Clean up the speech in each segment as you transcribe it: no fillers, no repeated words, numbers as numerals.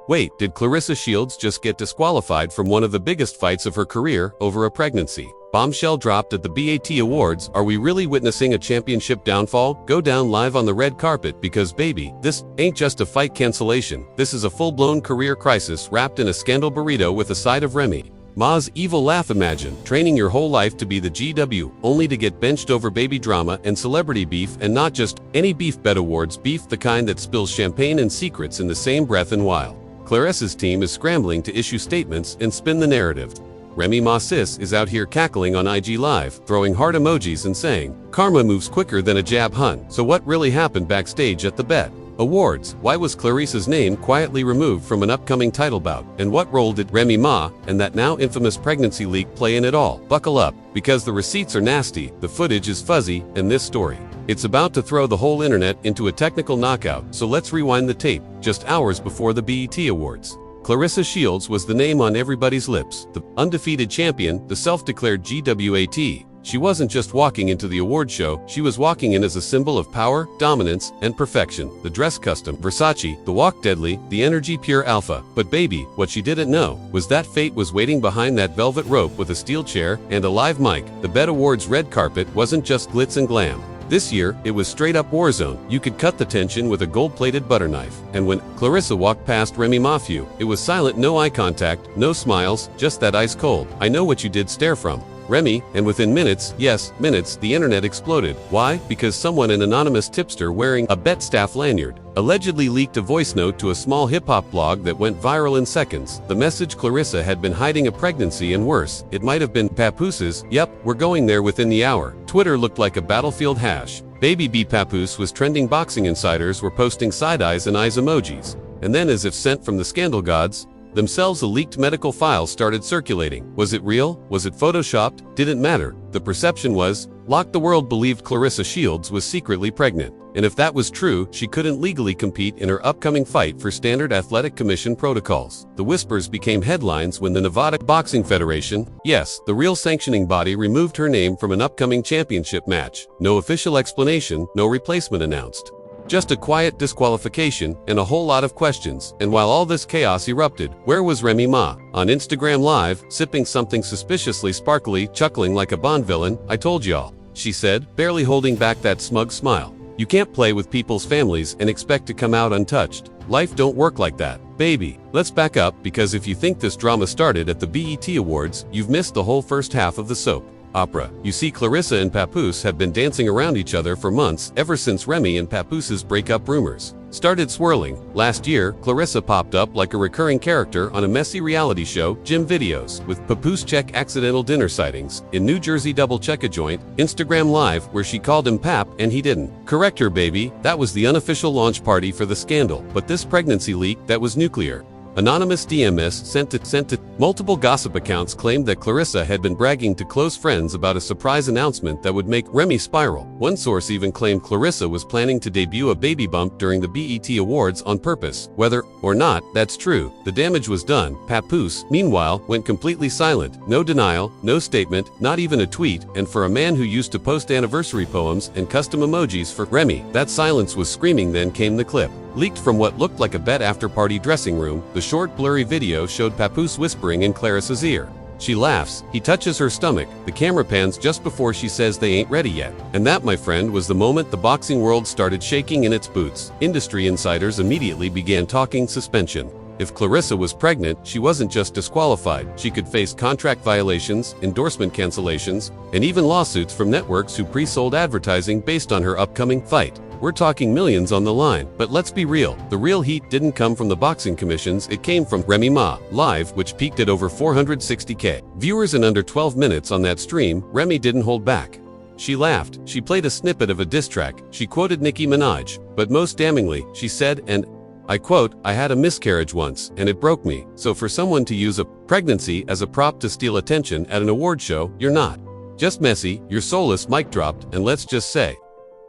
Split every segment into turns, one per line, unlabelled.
Wait, did Claressa Shields just get disqualified from one of the biggest fights of her career over a pregnancy? Bombshell dropped at the BET Awards. Are we really witnessing a championship downfall? Go down live on the red carpet because baby, this ain't just a fight cancellation. This is a full-blown career crisis wrapped in a scandal burrito with a side of Remy Ma's evil laugh. Imagine training your whole life to be the GW, only to get benched over baby drama and celebrity beef, and not just any beef. Bet Awards beef, the kind that spills champagne and secrets in the same breath. And while Claressa's team is scrambling to issue statements and spin the narrative, Remy Ma sis is out here cackling on IG Live, throwing heart emojis and saying, "Karma moves quicker than a jab, hun." So what really happened backstage at the BET Awards? Why was Claressa's name quietly removed from an upcoming title bout? And what role did Remy Ma and that now infamous pregnancy leak play in it all? Buckle up, because the receipts are nasty, the footage is fuzzy, and this story, it's about to throw the whole internet into a technical knockout. So let's rewind the tape. Just hours before the BET Awards, Claressa Shields was the name on everybody's lips, the undefeated champion, the self-declared GWAT. She wasn't just walking into the award show, she was walking in as a symbol of power, dominance, and perfection. The dress custom, Versace, the walk deadly, the energy pure alpha. But baby, what she didn't know was that fate was waiting behind that velvet rope with a steel chair and a live mic. The BET Awards red carpet wasn't just glitz and glam. This year, it was straight-up warzone. You could cut the tension with a gold-plated butter knife. And when Claressa walked past Remy Ma, it was silent, no eye contact, no smiles, just that ice-cold, "I know what you did" stare from Remy, and within minutes, yes, minutes, the internet exploded. Why? Because someone, an anonymous tipster wearing a BET staff lanyard, allegedly leaked a voice note to a small hip-hop blog that went viral in seconds. The message: Claressa had been hiding a pregnancy, and worse, it might have been Papooses. Yep, we're going there within the hour. Twitter looked like a battlefield hash. Baby B Papoose was trending. Boxing insiders were posting side-eyes and eyes emojis. And then, as if sent from the scandal gods themselves, a leaked medical file started circulating. Was it real? Was it photoshopped? Didn't matter. The perception was locked. The world believed Claressa Shields was secretly pregnant. And if that was true, she couldn't legally compete in her upcoming fight for standard athletic commission protocols. The whispers became headlines when the Nevada Boxing Federation, yes, the real sanctioning body, removed her name from an upcoming championship match. No official explanation, no replacement announced. Just a quiet disqualification and a whole lot of questions. And while all this chaos erupted, where was Remy Ma? On Instagram Live, sipping something suspiciously sparkly, chuckling like a Bond villain. "I told y'all," she said, barely holding back that smug smile. "You can't play with people's families and expect to come out untouched. Life don't work like that, baby." Let's back up, because if you think this drama started at the BET Awards, you've missed the whole first half of the soap opera. You see, Claressa and Papoose have been dancing around each other for months, ever since Remy and Papoose's breakup rumors started swirling. Last year, Claressa popped up like a recurring character on a messy reality show, Gym Videos, with Papoose check accidental dinner sightings, in New Jersey double check a joint, Instagram Live, where she called him Pap and he didn't. Correct her, baby. That was the unofficial launch party for the scandal. But this pregnancy leak, that was nuclear. Anonymous DMs sent to multiple gossip accounts claimed that Claressa had been bragging to close friends about a surprise announcement that would make Remy spiral. One source even claimed Claressa was planning to debut a baby bump during the BET Awards on purpose. Whether or not that's true, the damage was done. Papoose, meanwhile, went completely silent. No denial, no statement, not even a tweet. And for a man who used to post anniversary poems and custom emojis for Remy, that silence was screaming. Then came the clip. Leaked from what looked like a BET after-party dressing room, the short, blurry video showed Papoose whispering in Claressa's ear. She laughs, he touches her stomach, the camera pans just before she says they ain't ready yet. And that, my friend, was the moment the boxing world started shaking in its boots. Industry insiders immediately began talking suspension. If Claressa was pregnant, she wasn't just disqualified. She could face contract violations, endorsement cancellations, and even lawsuits from networks who pre-sold advertising based on her upcoming fight. We're talking millions on the line. But let's be real, the real heat didn't come from the boxing commissions, it came from Remy Ma Live, which peaked at over 460K viewers in under 12 minutes on that stream. Remy didn't hold back. She laughed, she played a snippet of a diss track, she quoted Nicki Minaj, but most damningly, she said, and I quote, "I had a miscarriage once, and it broke me." So for someone to use a pregnancy as a prop to steal attention at an award show, you're not just messy, you're soulless. Mic dropped. And let's just say,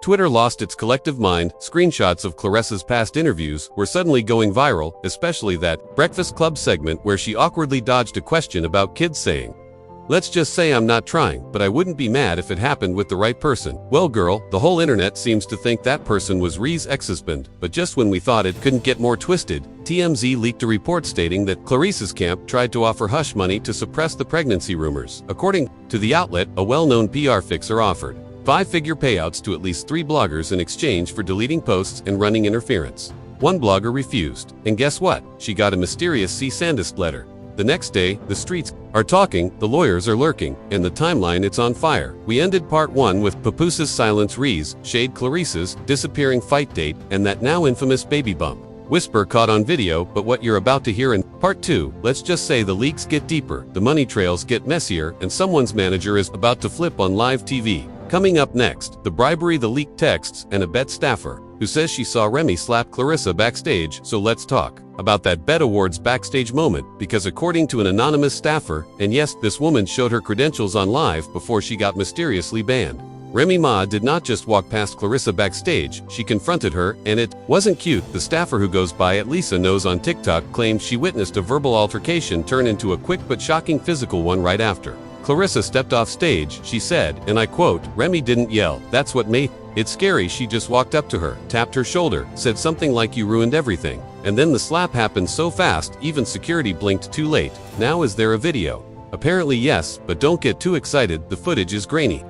Twitter lost its collective mind. Screenshots of Claressa's past interviews were suddenly going viral, especially that Breakfast Club segment where she awkwardly dodged a question about kids, saying, Let's just say I'm not trying, but I wouldn't be mad if it happened with the right person. Well girl, the whole internet seems to think that person was Rhee's ex-husband, but just when we thought it couldn't get more twisted, TMZ leaked a report stating that Clarissa's camp tried to offer hush money to suppress the pregnancy rumors. According to the outlet, a well-known PR fixer offered 5-figure payouts to at least 3 bloggers in exchange for deleting posts and running interference. One blogger refused, and guess what? She got a mysterious cease and desist letter. The next day, the streets are talking, the lawyers are lurking, and the timeline it's on fire. We ended part 1 with Papooses silence Rhee's, shade Clarissa's, disappearing fight date, and that now infamous baby bump. Whisper caught on video, but what you're about to hear in part 2, let's just say the leaks get deeper, the money trails get messier, and someone's manager is about to flip on live TV. Coming up next, the bribery, the leaked texts, and a Bet staffer who says she saw Remy slap Claressa backstage. So let's talk about that Bet Awards backstage moment, because according to an anonymous staffer, and yes, this woman showed her credentials on live before she got mysteriously banned. Remy Ma did not just walk past Claressa backstage, she confronted her, and it wasn't cute. The staffer, who goes by at Lisa Knows on TikTok, claimed she witnessed a verbal altercation turn into a quick but shocking physical one right after Claressa stepped off stage. She said, and I quote, "Remy didn't yell, that's what made it scary. She just walked up to her, tapped her shoulder, said something like you ruined everything. And then the slap happened so fast, even security blinked too late. Now is there a video?" Apparently yes, but don't get too excited, the footage is grainy,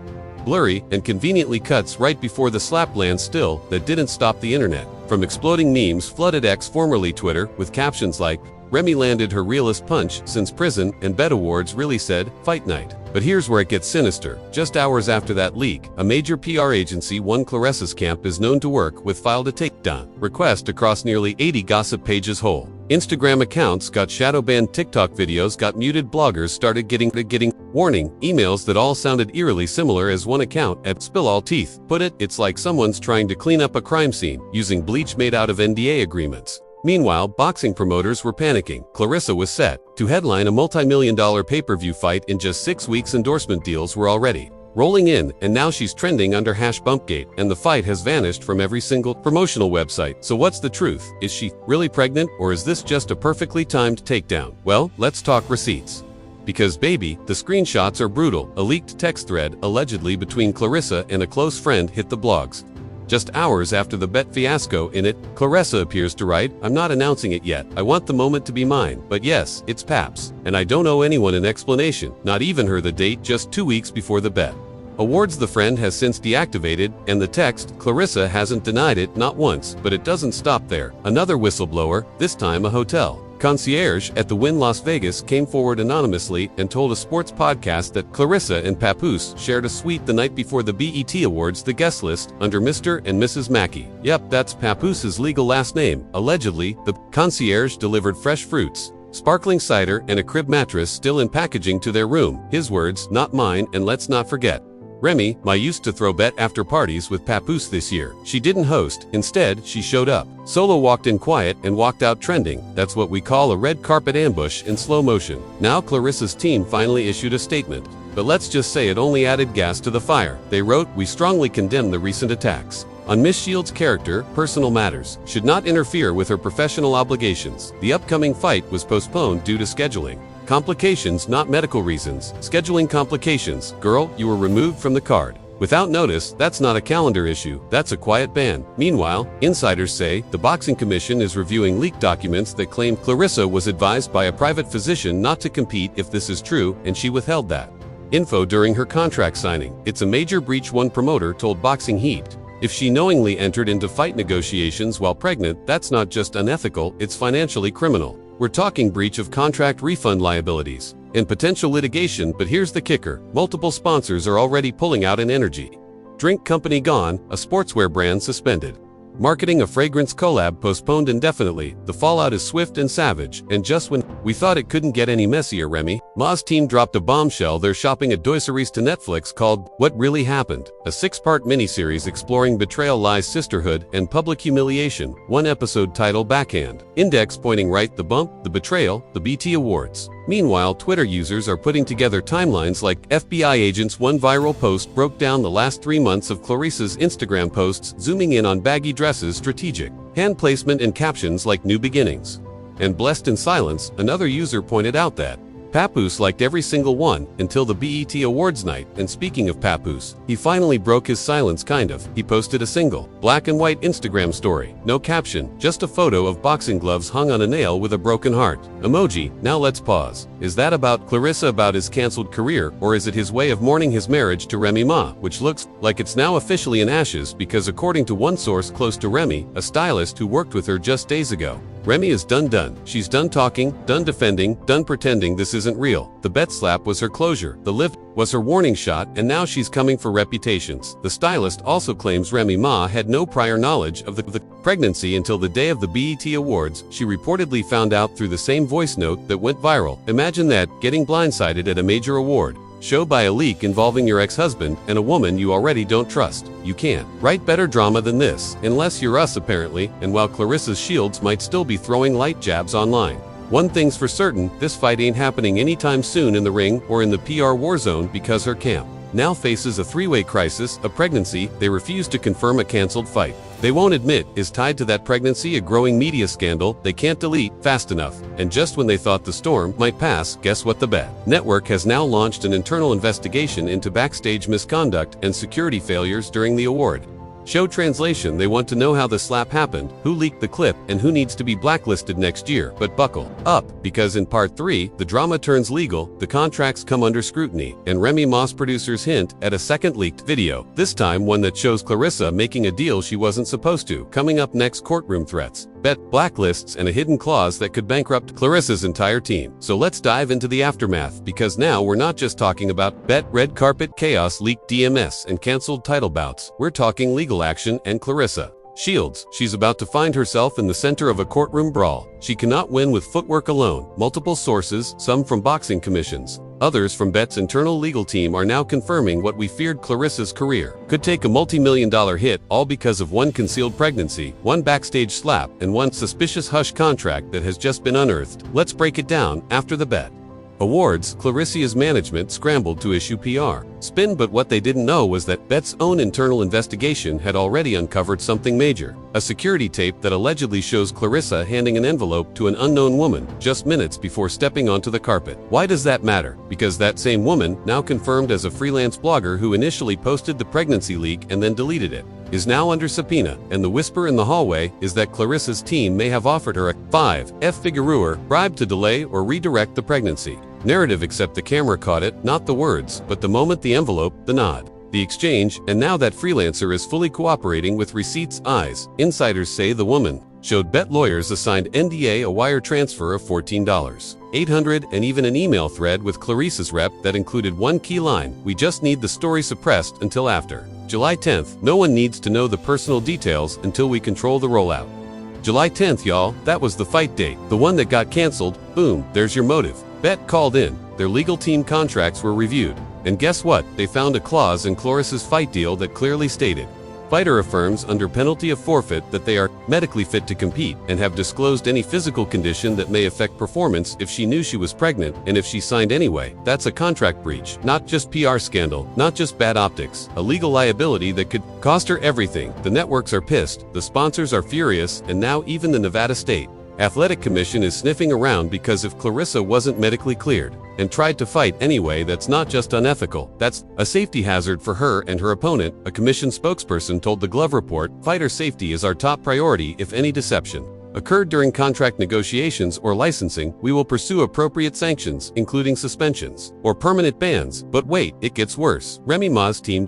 blurry, and conveniently cuts right before the slap lands. Still, that didn't stop the internet from exploding. Memes flooded X, formerly Twitter, with captions like, "Remy landed her realest punch since prison," and Bet Awards really said, "Fight night." But here's where it gets sinister. Just hours after that leak, a major PR agency One Claressa's camp is known to work with filed a takedown request across nearly 80 gossip pages whole. Instagram accounts got shadow banned, TikTok videos got muted, bloggers started getting warning emails that all sounded eerily similar. As one account at Spill All Teeth put it, it's like someone's trying to clean up a crime scene using bleach made out of NDA agreements. Meanwhile, boxing promoters were panicking. Claressa was set to headline a multi-million-dollar pay-per-view fight in just 6 weeks. Endorsement deals were already rolling in, and now she's trending under #Bumpgate, and the fight has vanished from every single promotional website. So what's the truth? Is she really pregnant, or is this just a perfectly timed takedown? Well, let's talk receipts. Because baby, the screenshots are brutal. A leaked text thread, allegedly between Claressa and a close friend, hit the blogs just hours after the Bet fiasco. In it, Claressa appears to write, "I'm not announcing it yet. I want the moment to be mine. But yes, it's Paps. And I don't owe anyone an explanation, not even her the date just 2 weeks before the Bet Awards." The friend has since deactivated, and the text, Claressa hasn't denied it, not once. But it doesn't stop there. Another whistleblower, this time a hotel concierge at the Wynn Las Vegas, came forward anonymously and told a sports podcast that Claressa and Papoose shared a suite the night before the BET Awards. The guest list under Mr. and Mrs. Mackey. Yep, that's Papoose's legal last name. Allegedly, the concierge delivered fresh fruits, sparkling cider, and a crib mattress still in packaging to their room. His words, not mine. And let's not forget, Remy Ma used to throw Bet after parties with Papoose this year. She didn't host, instead she showed up. Solo, walked in quiet, and walked out trending. That's what we call a red carpet ambush in slow motion. Now Claressa's team finally issued a statement. But let's just say it only added gas to the fire. They wrote, "We strongly condemn the recent attacks on Miss Shields' character. Personal matters should not interfere with her professional obligations. The upcoming fight was postponed due to scheduling complications, not medical reasons." Scheduling complications. Girl, you were removed from the card without notice. That's not a calendar issue, that's a quiet ban. Meanwhile, insiders say the Boxing Commission is reviewing leaked documents that claim Claressa was advised by a private physician not to compete. If this is true, and she withheld that info during her contract signing, it's a major breach, one promoter told Boxing Heat. If she knowingly entered into fight negotiations while pregnant, that's not just unethical, it's financially criminal. We're talking breach of contract, refund liabilities, and potential litigation. But here's the kicker. Multiple sponsors are already pulling out. An energy drink company gone, a sportswear brand suspended, marketing a fragrance collab postponed indefinitely. The fallout is swift and savage, and just when we thought it couldn't get any messier, Remy Ma's team dropped a bombshell. They're shopping a doiseries to Netflix called What Really Happened, a 6-part miniseries exploring betrayal, lies, sisterhood, and public humiliation. One episode titled Backhand Index, pointing right, the bump, the betrayal, the BT Awards. Meanwhile, Twitter users are putting together timelines like FBI agents. One viral post broke down the last 3 months of Claressa's Instagram posts, zooming in on baggy dresses, strategic hand placement, and captions like "New Beginnings" and "Blessed in Silence." Another user pointed out that Papoose liked every single one until the BET Awards night, and speaking of Papoose, he finally broke his silence kind of. He posted a single, black and white Instagram story. No caption, just a photo of boxing gloves hung on a nail with a broken heart. Emoji, now let's pause. Is that about Claressa, about his cancelled career, or is it his way of mourning his marriage to Remy Ma, which looks like it's now officially in ashes because according to one source close to Remy, a stylist who worked with her just days ago, Remy is done. She's done talking, done defending, done pretending this isn't real. The bet slap was her closure, the lift was her warning shot, and now she's coming for reputations. The stylist also claims Remy Ma had no prior knowledge of the pregnancy until the day of the BET Awards. She reportedly found out through the same voice note that went viral. Imagine that, getting blindsided at a major award show by a leak involving your ex-husband and a woman you already don't trust. You can't write better drama than this, unless you're us apparently, and while Claressa's shields might still be throwing light jabs online. One thing's for certain, this fight ain't happening anytime soon in the ring or in the PR war zone, because her camp now faces a three-way crisis, a pregnancy they refuse to confirm, a cancelled fight they won't admit is tied to that pregnancy, a growing media scandal they can't delete fast enough, and just when they thought the storm might pass, guess what? The BET Network has now launched an internal investigation into backstage misconduct and security failures during the award show. Translation: they want to know how the slap happened, who leaked the clip, and who needs to be blacklisted next year. But buckle up, because in part 3, the drama turns legal, the contracts come under scrutiny, and Remy Ma's producers hint at a second leaked video, this time one that shows Claressa making a deal she wasn't supposed to. Coming up next, courtroom threats, BET blacklists, and a hidden clause that could bankrupt Claressa's entire team. So let's dive into the aftermath, because now we're not just talking about BET red carpet chaos, leaked DMS, and cancelled title bouts. We're talking legal action and Claressa shields. She's about to find herself in the center of a courtroom brawl. She cannot win with footwork alone. Multiple sources, some from boxing commissions, others from BET's internal legal team, are now confirming what we feared: Claressa's career could take a multi-million-dollar hit, all because of one concealed pregnancy, one backstage slap, and one suspicious hush contract that has just been unearthed. Let's break it down. After the BET Awards, Claressa's management scrambled to issue PR spin, but what they didn't know was that BET's own internal investigation had already uncovered something major: a security tape that allegedly shows Claressa handing an envelope to an unknown woman just minutes before stepping onto the carpet. Why does that matter? Because that same woman, now confirmed as a freelance blogger who initially posted the pregnancy leak and then deleted it, is now under subpoena, and the whisper in the hallway is that Claressa's team may have offered her a 5-figure bribe to delay or redirect the pregnancy narrative, except the camera caught it, not the words, but the moment, the envelope, the nod, the exchange, and now that freelancer is fully cooperating with receipts. Eyes. Insiders say the woman showed BET lawyers a signed NDA, a wire transfer of $14,800, and even an email thread with Claressa's rep that included one key line: "We just need the story suppressed until after July 10th. No one needs to know the personal details until we control the rollout." July 10th, y'all, that was the fight date, the one that got canceled. Boom, there's your motive. BET called in, their legal team contracts were reviewed, and guess what? They found a clause in Claressa's fight deal that clearly stated, fighter affirms under penalty of forfeit that they are medically fit to compete and have disclosed any physical condition that may affect performance if she knew she was pregnant, and if she signed anyway. That's a contract breach, not just PR scandal, not just bad optics, a legal liability that could cost her everything. The networks are pissed, the sponsors are furious, and now even the Nevada State Athletic Commission is sniffing around, because if Claressa wasn't medically cleared and tried to fight anyway, that's not just unethical, that's a safety hazard for her and her opponent. A commission spokesperson told the Glove Report, "Fighter safety is our top priority. If any deception occurred during contract negotiations or licensing, we will pursue appropriate sanctions, including suspensions or permanent bans." But wait, it gets worse. Remy Ma's team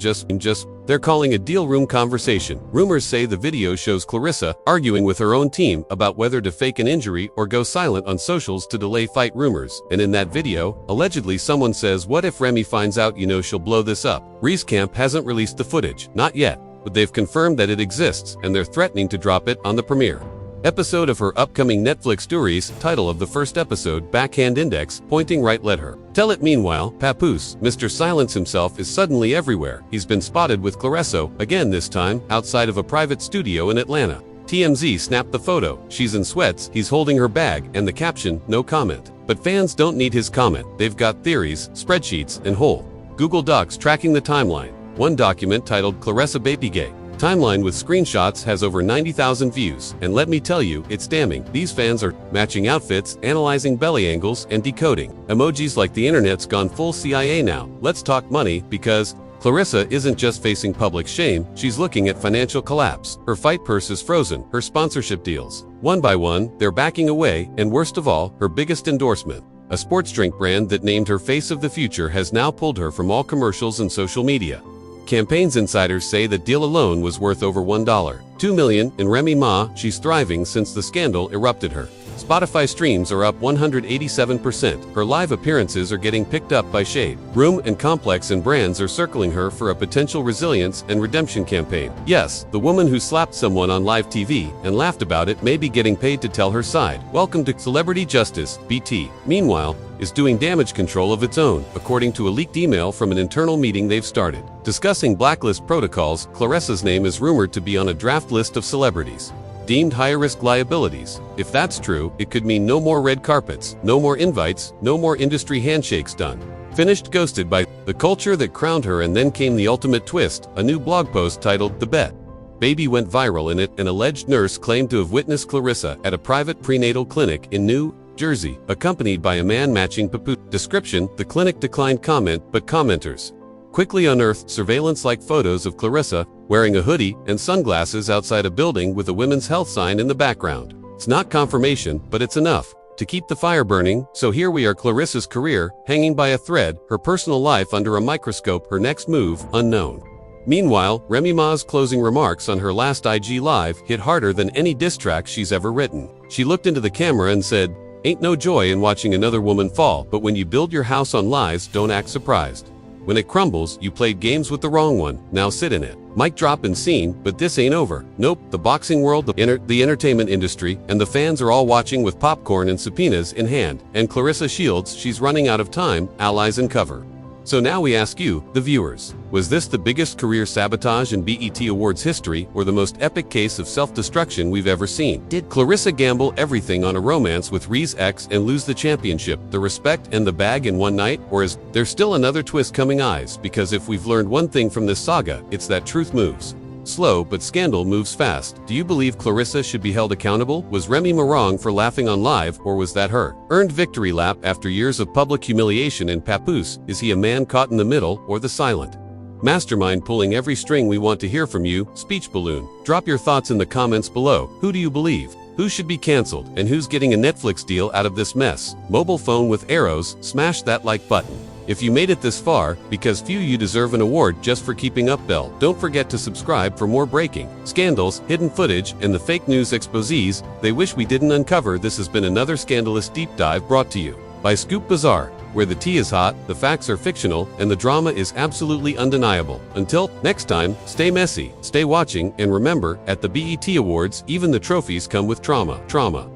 they're calling a deal room conversation. Rumors say the video shows Claressa arguing with her own team about whether to fake an injury or go silent on socials to delay fight rumors. And in that video, allegedly someone says, "What if Remy finds out, she'll blow this up?" Ree's camp hasn't released the footage, not yet, but they've confirmed that it exists, and they're threatening to drop it on the premiere episode of her upcoming Netflix series. Title of the first episode, Backhand Index, pointing right, let her tell it. Meanwhile, Papoose, Mr. Silence himself, is suddenly everywhere. He's been spotted with Claressa, again this time, outside of a private studio in Atlanta. TMZ snapped the photo. She's in sweats, he's holding her bag, and the caption, "No comment." But fans don't need his comment. They've got theories, spreadsheets, and whole Google Docs tracking the timeline. One document titled "Claressa Baby Gay" timeline with screenshots has over 90,000 views, and let me tell you, it's damning. These fans are matching outfits, analyzing belly angles, and decoding emojis like the internet's gone full CIA now. Let's talk money, because Claressa isn't just facing public shame, she's looking at financial collapse. Her fight purse is frozen, her sponsorship deals, one by one, they're backing away, and worst of all, her biggest endorsement, a sports drink brand that named her face of the future, has now pulled her from all commercials and social media. Campaigns insiders say that deal alone was worth over $2 million. In Remy Ma, she's thriving since the scandal erupted her. Spotify streams are up 187%. Her live appearances are getting picked up by Shade, Room, and Complex, and brands are circling her for a potential resilience and redemption campaign. Yes, the woman who slapped someone on live TV and laughed about it may be getting paid to tell her side. Welcome to Celebrity Justice. BT, meanwhile, is doing damage control of its own, according to a leaked email from an internal meeting they've started. Discussing blacklist protocols, Claressa's name is rumored to be on a draft list of celebrities deemed high-risk liabilities. If that's true, it could mean no more red carpets, no more invites, no more industry handshakes done. Finished ghosted by the culture that crowned her, and then came the ultimate twist. A new blog post titled "The Bet Baby" went viral. In it, an alleged nurse claimed to have witnessed Claressa at a private prenatal clinic in New Jersey, accompanied by a man matching Papu. Description: the clinic declined comment, but commenters quickly unearthed surveillance-like photos of Claressa wearing a hoodie and sunglasses outside a building with a women's health sign in the background. It's not confirmation, but it's enough to keep the fire burning. So here we are, Claressa's career hanging by a thread, her personal life under a microscope, her next move unknown. Meanwhile, Remy Ma's closing remarks on her last IG Live hit harder than any diss track she's ever written. She looked into the camera and said, "Ain't no joy in watching another woman fall, but when you build your house on lies, don't act surprised. When it crumbles, you played games with the wrong one, now sit in it." Mic drop and scene, but this ain't over. Nope, the boxing world, the entertainment industry, and the fans are all watching with popcorn and subpoenas in hand. And Claressa shields she's running out of time, allies, and cover. So now we ask you, the viewers, was this the biggest career sabotage in BET Awards history, or the most epic case of self-destruction we've ever seen? Did Claressa gamble everything on a romance with Rhys X and lose the championship, the respect, and the bag in one night? Or is there still another twist coming, eyes? Because if we've learned one thing from this saga, it's that truth moves slow, but scandal moves fast. Do you believe Claressa should be held accountable? Was Remy Ma wrong for laughing on live, or was that her earned victory lap after years of public humiliation and papoose? Is he a man caught in the middle, or the silent mastermind pulling every string? We want to hear from you. Speech balloon. Drop your thoughts in the comments below. Who do you believe? Who should be canceled? And who's getting a Netflix deal out of this mess? Mobile phone with arrows, smash that like button if you made it this far, because few you deserve an award just for keeping up. Bell. Don't forget to subscribe for more breaking scandals, hidden footage, and the fake news exposés they wish we didn't uncover. This has been another scandalous deep dive brought to you by Scoop Bazaar, where the tea is hot, the facts are fictional, and the drama is absolutely undeniable. Until next time, stay messy, stay watching, and remember, at the BET Awards, even the trophies come with trauma.